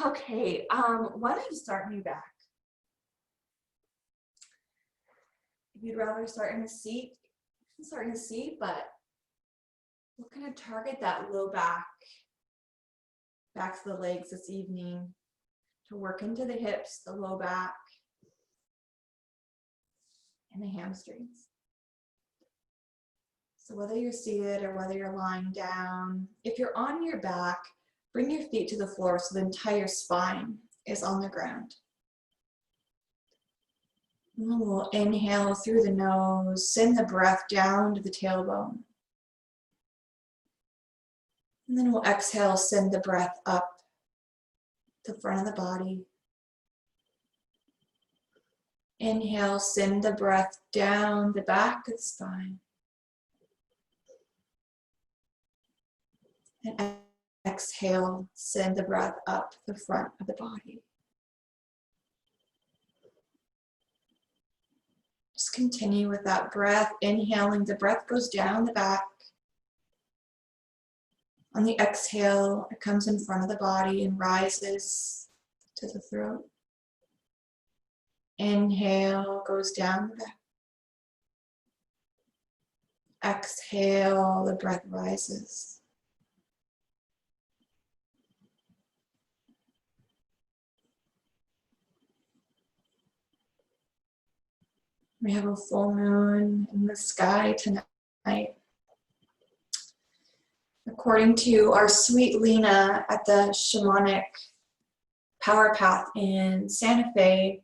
Okay, why don't you start me back? If you'd rather start in a seat, you can start in a seat, but we're going to target that low back to the legs this evening to work into the hips, the low back, and the hamstrings. So whether you're seated or whether you're lying down, if you're on your back, bring your feet to the floor so the entire spine is on the ground. And we'll inhale through the nose, send the breath down to the tailbone. And then we'll exhale, send the breath up the front of the body. Inhale, send the breath down the back of the spine. And exhale, send the breath up the front of the body. Just continue with that breath. Inhaling, the breath goes down the back. On the exhale, it comes in front of the body and rises to the throat. Inhale, goes down the back. Exhale, the breath rises. We have a full moon in the sky tonight. According to our sweet Lena at the Shamanic Power Path in Santa Fe,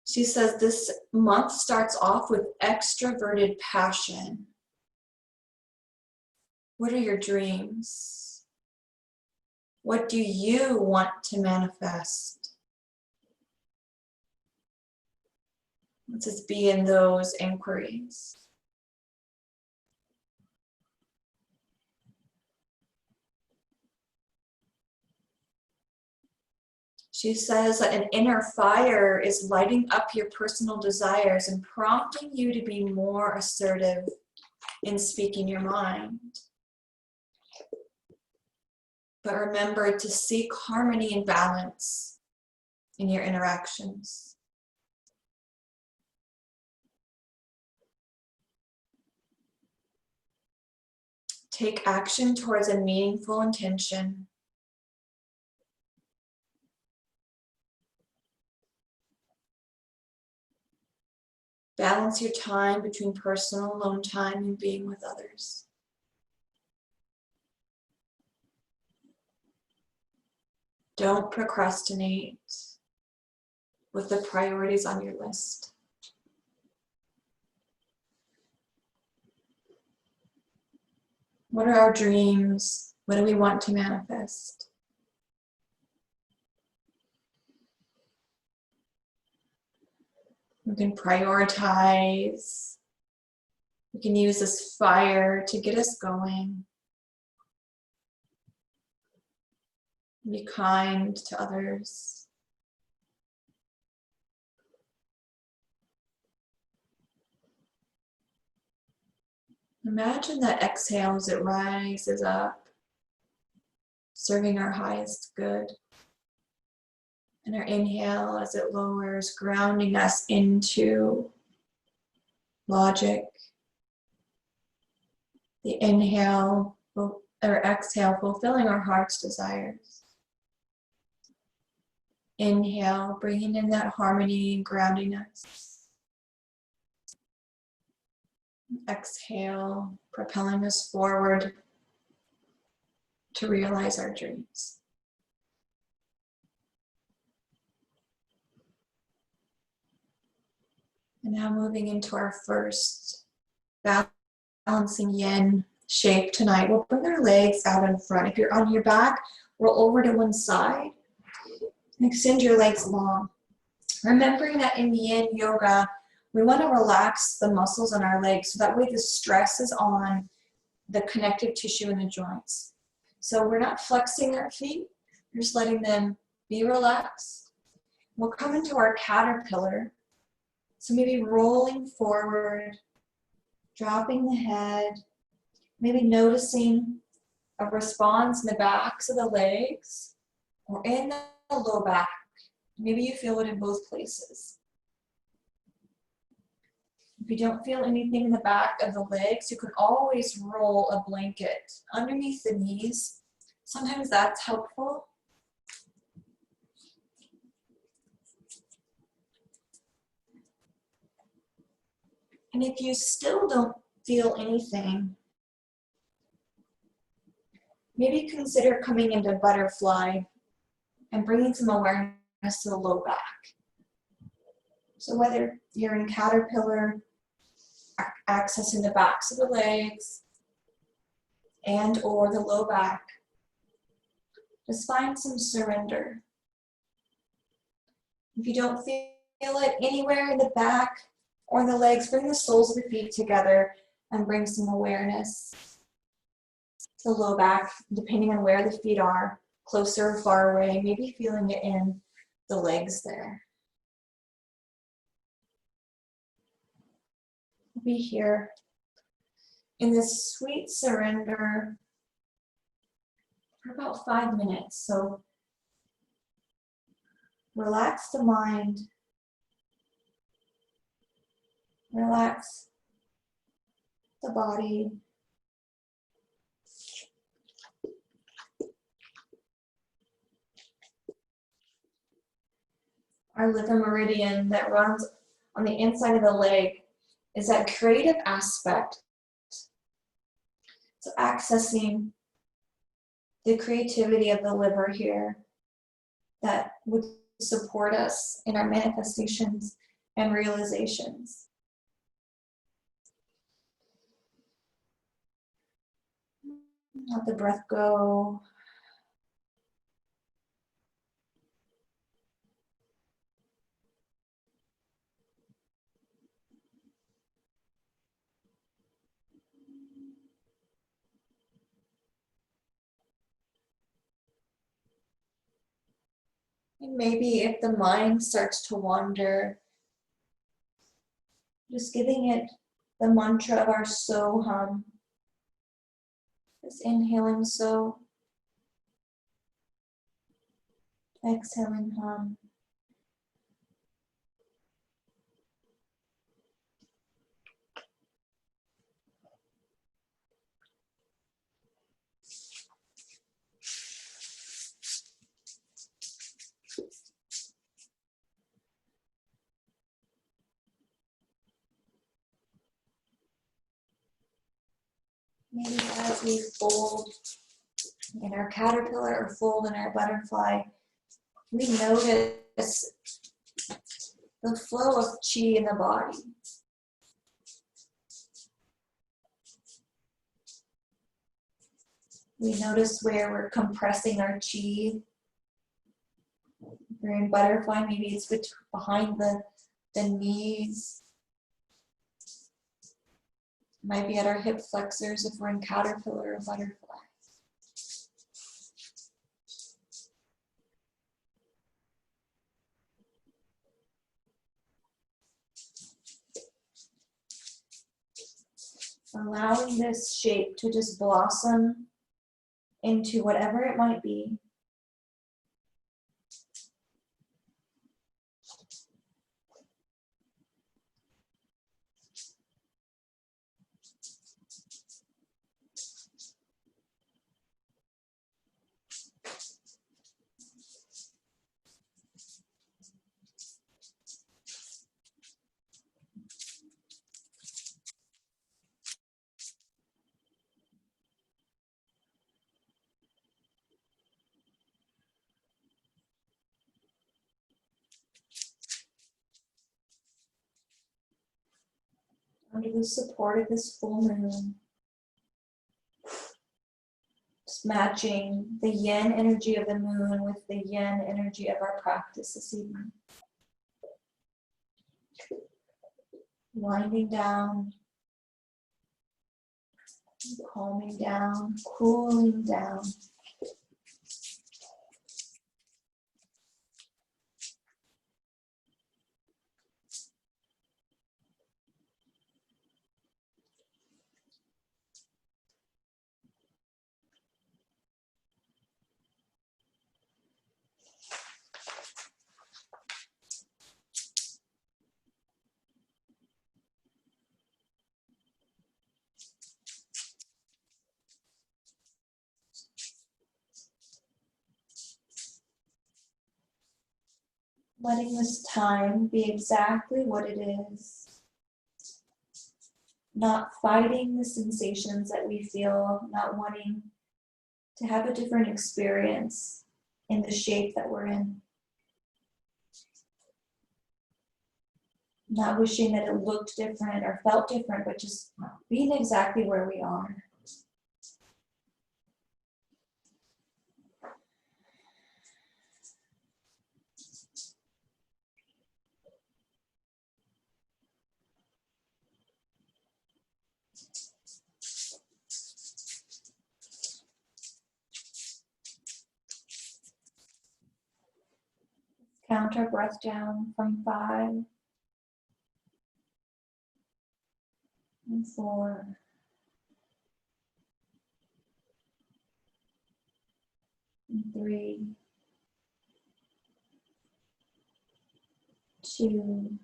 she says this month starts off with extroverted passion. What are your dreams? What do you want to manifest? Let's just be in those inquiries. She says that an inner fire is lighting up your personal desires and prompting you to be more assertive in speaking your mind. But remember to seek harmony and balance in your interactions. Take action towards a meaningful intention. Balance your time between personal alone time and being with others. Don't procrastinate with the priorities on your list. What are our dreams? What do we want to manifest? We can prioritize. We can use this fire to get us going. Be kind to others. Imagine that exhale as it rises up, serving our highest good. And our inhale as it lowers, grounding us into logic. The inhale or exhale, fulfilling our heart's desires. Inhale, bringing in that harmony and grounding us. Exhale, propelling us forward to realize our dreams. And now moving into our first balancing yin shape tonight. We'll bring our legs out in front. If you're on your back, roll over to one side and extend your legs long. Remembering that in Yin Yoga, we want to relax the muscles in our legs so that way the stress is on the connective tissue in the joints. So we're not flexing our feet, we're just letting them be relaxed. We'll come into our caterpillar. So maybe rolling forward, dropping the head, maybe noticing a response in the backs of the legs. or in the low back. Maybe you feel it in both places. If you don't feel anything in the back of the legs, you can always roll a blanket underneath the knees. Sometimes that's helpful. And if you still don't feel anything, maybe consider coming into butterfly and bringing some awareness to the low back. So whether you're in caterpillar, accessing the backs of the legs and or the low back, just find some surrender. If you don't feel it anywhere in the back or in the legs, bring the soles of the feet together and bring some awareness to the low back, depending on where the feet are, closer or far away, maybe feeling it in the legs there. Be here in this sweet surrender for about 5 minutes. So relax the mind, relax the body. Our liver meridian that runs on the inside of the leg is that creative aspect. So accessing the creativity of the liver here that would support us in our manifestations and realizations. Let the breath go. And maybe if the mind starts to wander, just giving it the mantra of our so hum. Just inhaling so, exhaling hum. Maybe as we fold in our caterpillar or fold in our butterfly, we notice the flow of chi in the body. We notice where we're compressing our chi. If we're in butterfly, maybe it's behind the knees. Might be at our hip flexors if we're in caterpillar or butterfly. Allowing this shape to just blossom into whatever it might be. Under the support of this full moon, just matching the yin energy of the moon with the yin energy of our practice this evening. Winding down, calming down, cooling down. Letting this time be exactly what it is. Not fighting the sensations that we feel, not wanting to have a different experience in the shape that we're in. Not wishing that it looked different or felt different, but just being exactly where we are. Count our breath down from 5 and 4 and 3, 2,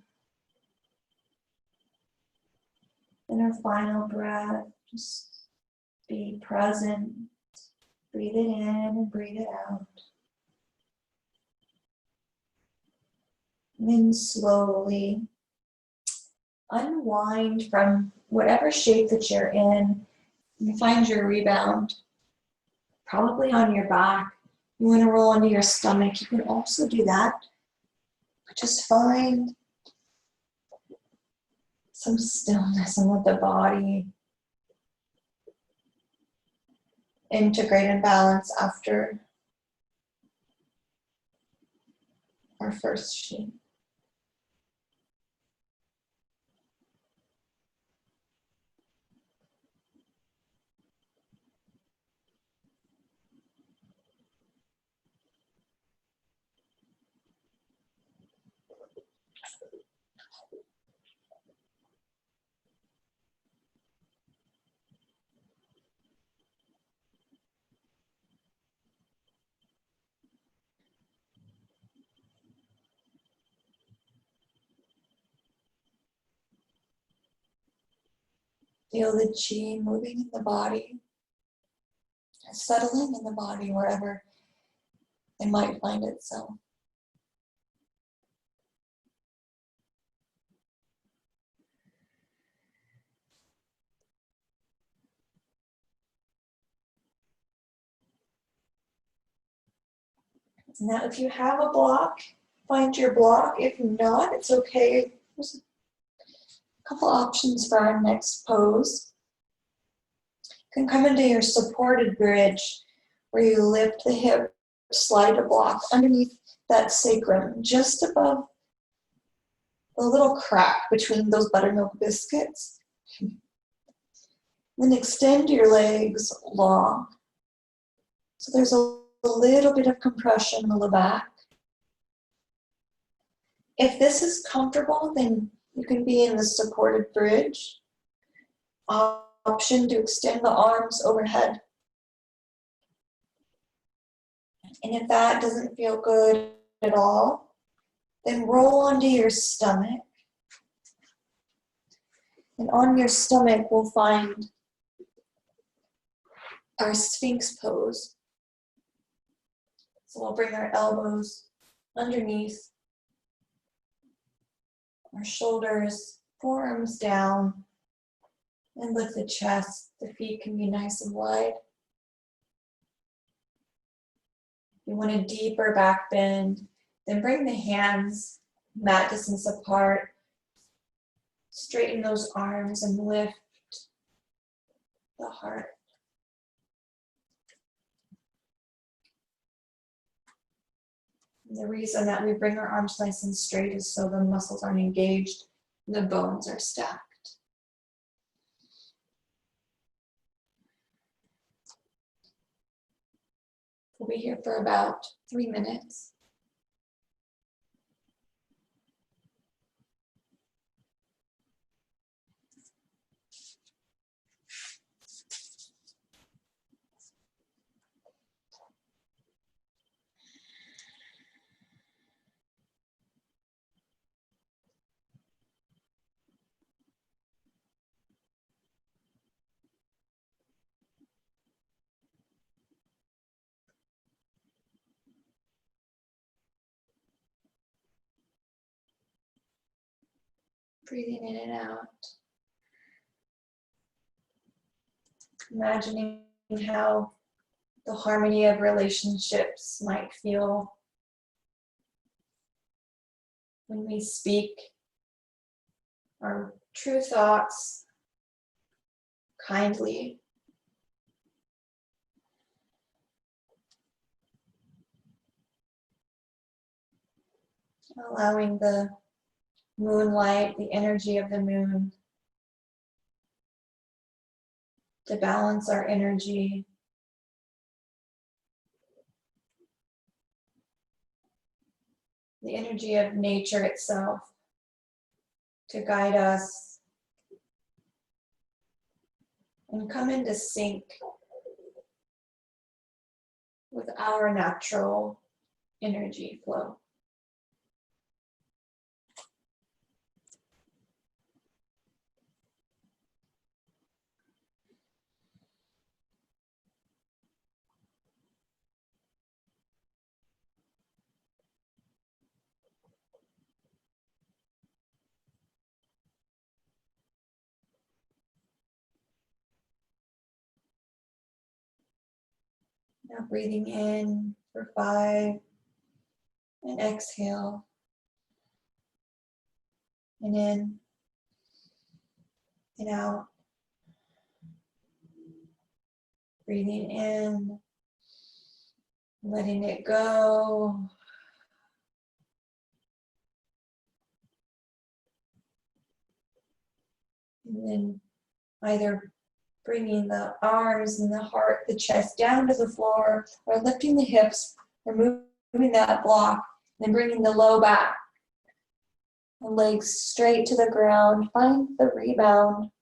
and our final breath. Just be present. Breathe it in and breathe it out. And then slowly unwind from whatever shape that you're in and find your rebound. Probably on your back. You want to roll onto your stomach. You can also do that. But just find some stillness and let the body integrate and balance after our first shape. Feel the chi moving in the body, settling in the body wherever it might find itself. Now, if you have a block, find your block. If not, it's okay. There's a couple options for our next pose. You can come into your supported bridge where you lift the hip, slide the block underneath that sacrum, just above the little crack between those buttermilk biscuits. Then extend your legs long. So there's a little bit of compression in the low back. If this is comfortable, then you can be in the supported bridge. Option to extend the arms overhead. And if that doesn't feel good at all, then roll onto your stomach. And on your stomach, we'll find our Sphinx pose. So we'll bring our elbows underneath our shoulders, forearms down, and lift the chest. The feet can be nice and wide. You want a deeper back bend. Then bring the hands mat distance apart. Straighten those arms and lift the heart. And the reason that we bring our arms nice and straight is so the muscles aren't engaged and the bones are stacked. We'll be here for about 3 minutes. Breathing in and out. Imagining how the harmony of relationships might feel when we speak our true thoughts kindly. Allowing the moonlight, the energy of the moon, to balance our energy. The energy of nature itself to guide us and come into sync with our natural energy flow. Now breathing in for 5 and exhale. And in and out. Breathing in, letting it go. And then either bringing the arms and the heart, the chest down to the floor, or lifting the hips, or moving that block, then bringing the low back. The legs straight to the ground. Find the rebound.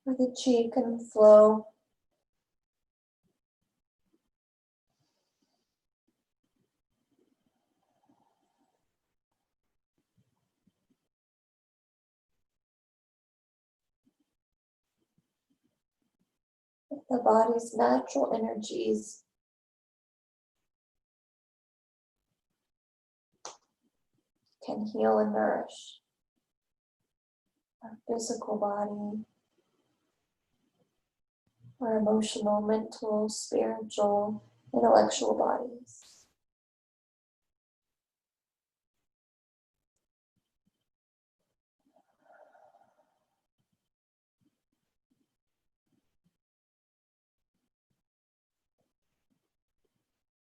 For the chi can flow. The body's natural energies can heal and nourish our physical body, our emotional, mental, spiritual, intellectual bodies.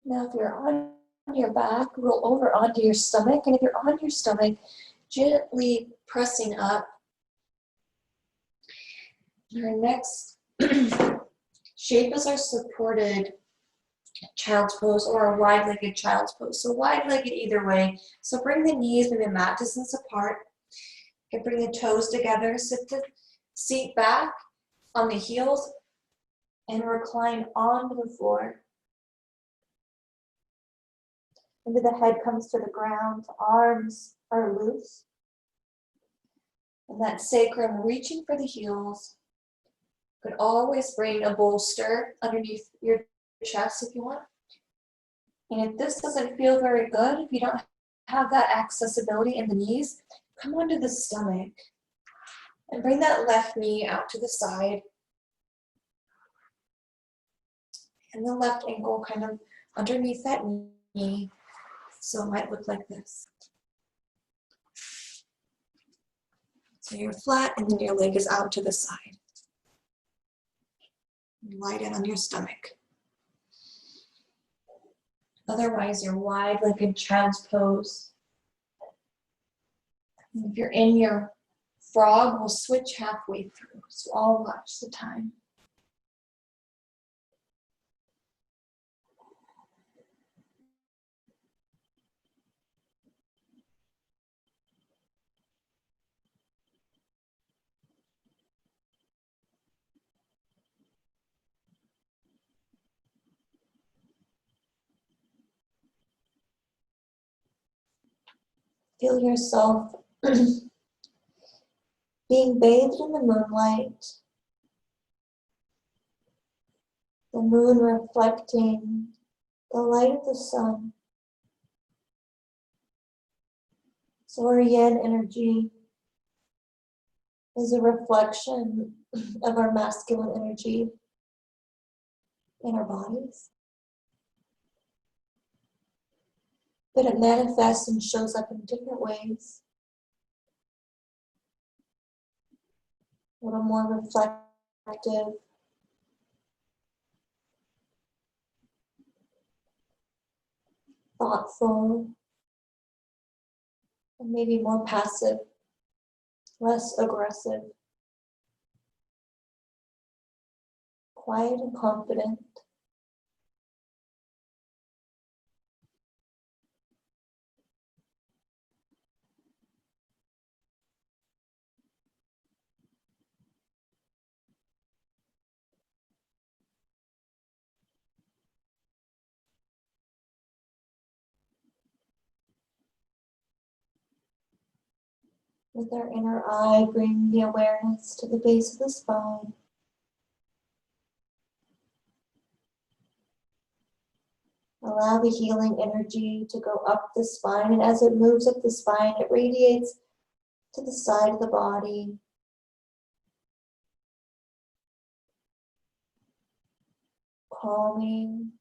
Now, if you're on your back, roll over onto your stomach. And if you're on your stomach, gently pressing up. Our next shape is our supported child's pose or a wide-legged child's pose. So wide-legged either way. So bring the knees maybe a mat distance apart. You can bring the toes together. Sit the seat back on the heels and recline onto the floor. Maybe the head comes to the ground, arms are loose. And that sacrum reaching for the heels. Could always bring a bolster underneath your chest if you want. And if this doesn't feel very good, if you don't have that accessibility in the knees, come onto the stomach and bring that left knee out to the side. And the left ankle kind of underneath that knee. So it might look like this. So you're flat and then your leg is out to the side. Lie down on your stomach. Otherwise, you're wide-legged child's pose. And if you're in your frog, we'll switch halfway through. So I'll watch the time. Feel yourself being bathed in the moonlight, the moon reflecting the light of the sun. So our yin energy is a reflection of our masculine energy in our bodies. But it manifests and shows up in different ways. A little more reflective, thoughtful, and maybe more passive, less aggressive, quiet and confident. With our inner eye, bring the awareness to the base of the spine. Allow the healing energy to go up the spine, and as it moves up the spine, it radiates to the side of the body. Calming,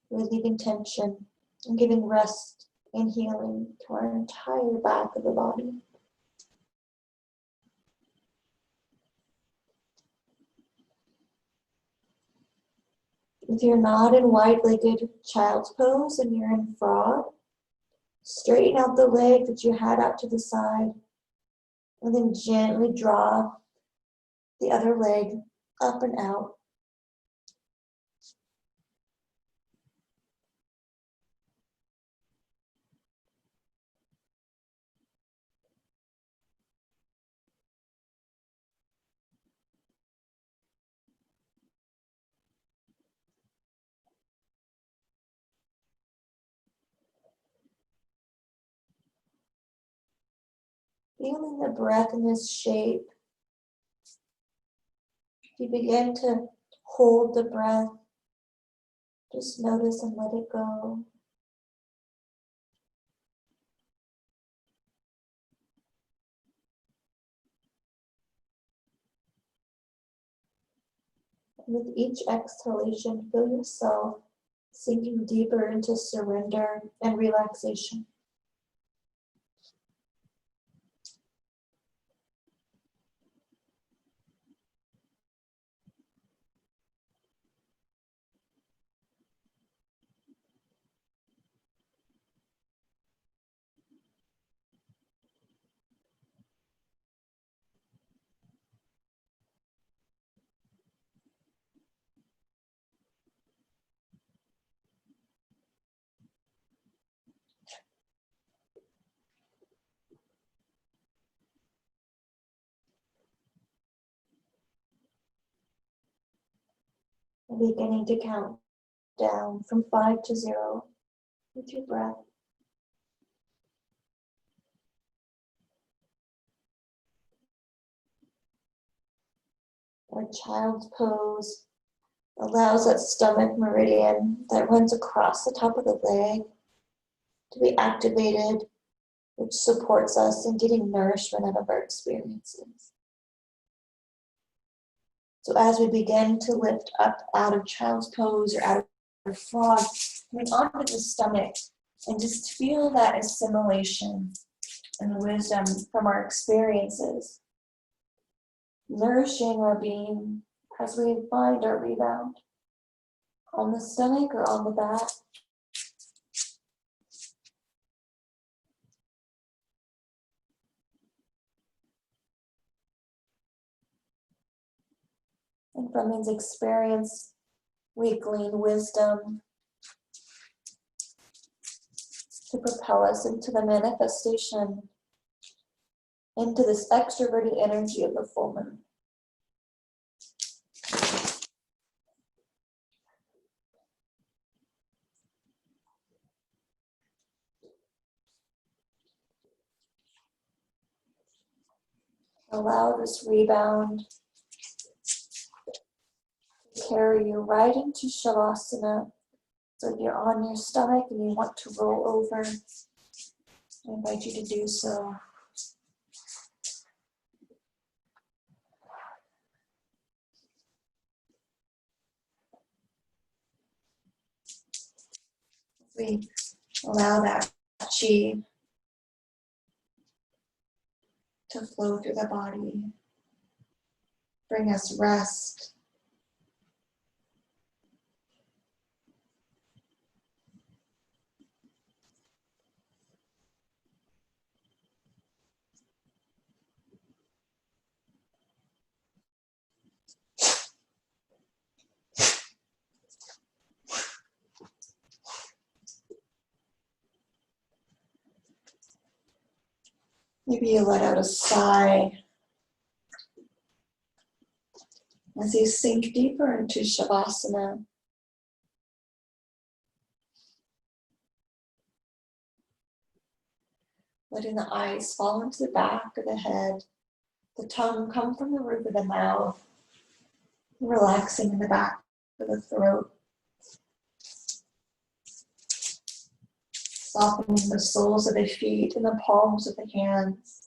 relieving tension, and giving rest and healing to our entire back of the body. If you're not in wide-legged child's pose and you're in frog, straighten out the leg that you had out to the side, and then gently draw the other leg up and out. Feeling the breath in this shape, you begin to hold the breath. Just notice and let it go. And with each exhalation, feel yourself sinking deeper into surrender and relaxation. And beginning to count down from 5 to 0 with your breath. Our child's pose allows that stomach meridian that runs across the top of the leg to be activated, which supports us in getting nourishment out of our experiences. So as we begin to lift up out of child's pose or out of frog, coming onto the stomach, and just feel that assimilation and wisdom from our experiences, nourishing our being as we find our rebound on the stomach or on the back. And from his experience, we glean wisdom to propel us into the manifestation, into this extroverted energy of the full moon. Allow this rebound carry you right into Shavasana. So if you're on your stomach and you want to roll over, I invite you to do so. We allow that chi to flow through the body, bring us rest. Maybe you let out a sigh as you sink deeper into Shavasana. Letting the eyes fall into the back of the head, the tongue come from the roof of the mouth, relaxing in the back of the throat. Softening the soles of the feet and the palms of the hands.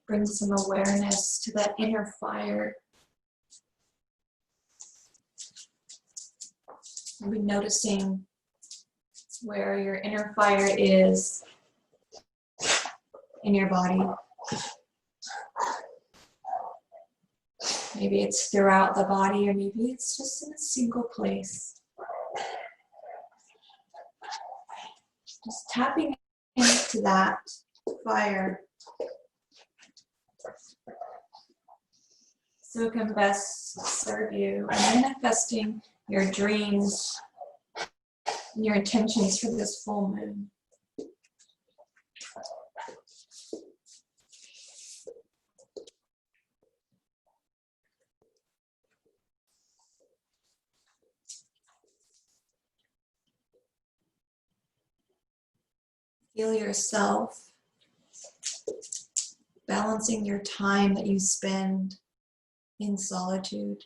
Bring some awareness to that inner fire. Maybe noticing where your inner fire is in your body. Maybe it's throughout the body, or maybe it's just in a single place. Just tapping into that fire so it can best serve you, and manifesting your dreams and your intentions for this full moon. Feel yourself balancing your time that you spend in solitude.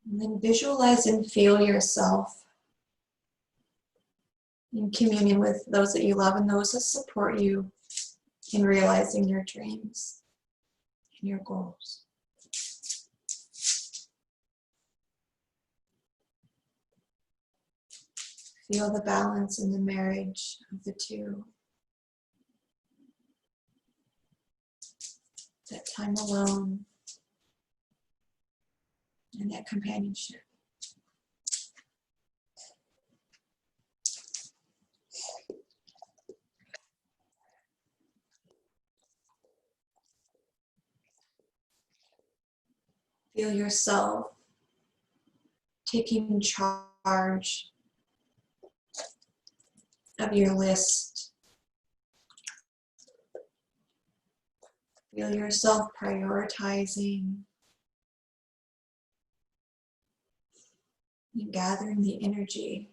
And then visualize and feel yourself in communion with those that you love and those that support you in realizing your dreams and your goals. Feel the balance in the marriage of the two. That time alone and that companionship. Feel yourself taking charge of your list. Feel yourself prioritizing and gathering the energy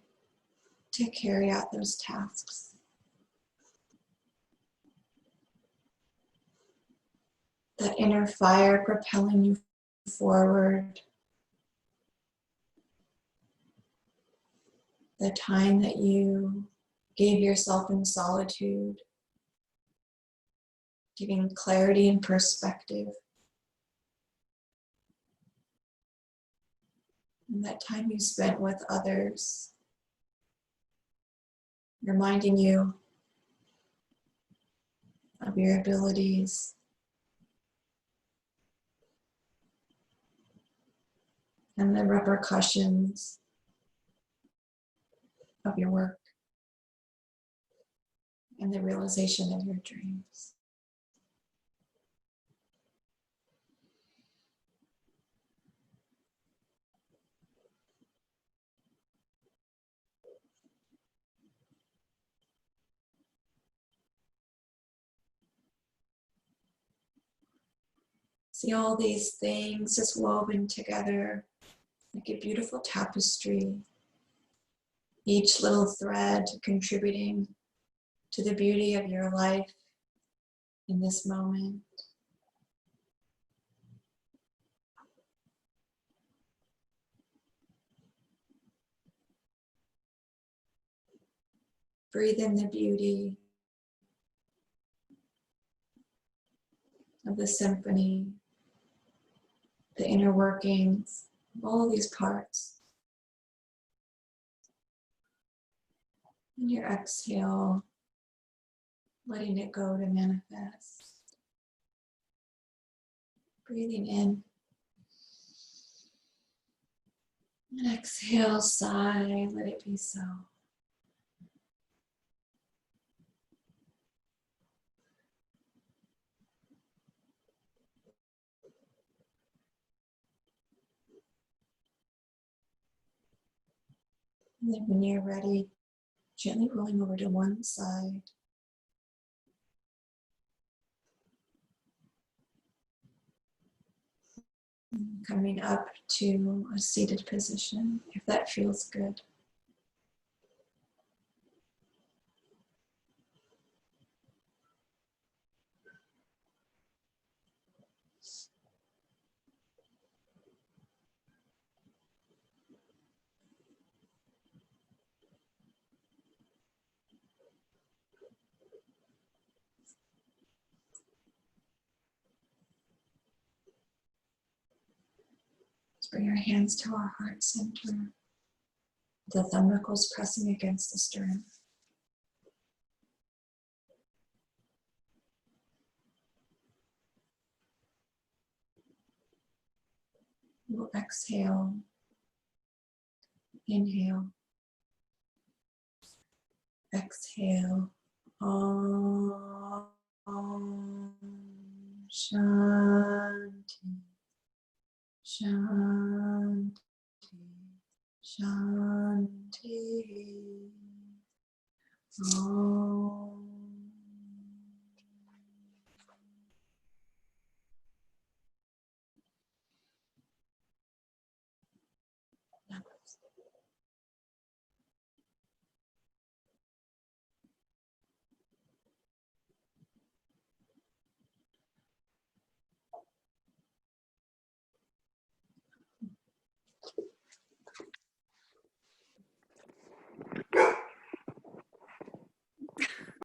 to carry out those tasks. That inner fire propelling you forward. The time that you gave yourself in solitude, giving clarity and perspective. And that time you spent with others, reminding you of your abilities, and the repercussions of your work and the realization of your dreams. See all these things just woven together like a beautiful tapestry, each little thread contributing to the beauty of your life in this moment. Breathe in the beauty of the symphony, the inner workings of all these parts. And your exhale, letting it go to manifest. Breathing in. And exhale, sigh, let it be so. And then when you're ready, gently rolling over to one side. Coming up to a seated position, if that feels good. Let's bring our hands to our heart center. The thumb knuckles pressing against the sternum. We'll exhale, inhale, exhale. Om Shanti, Shanti, Shanti. Om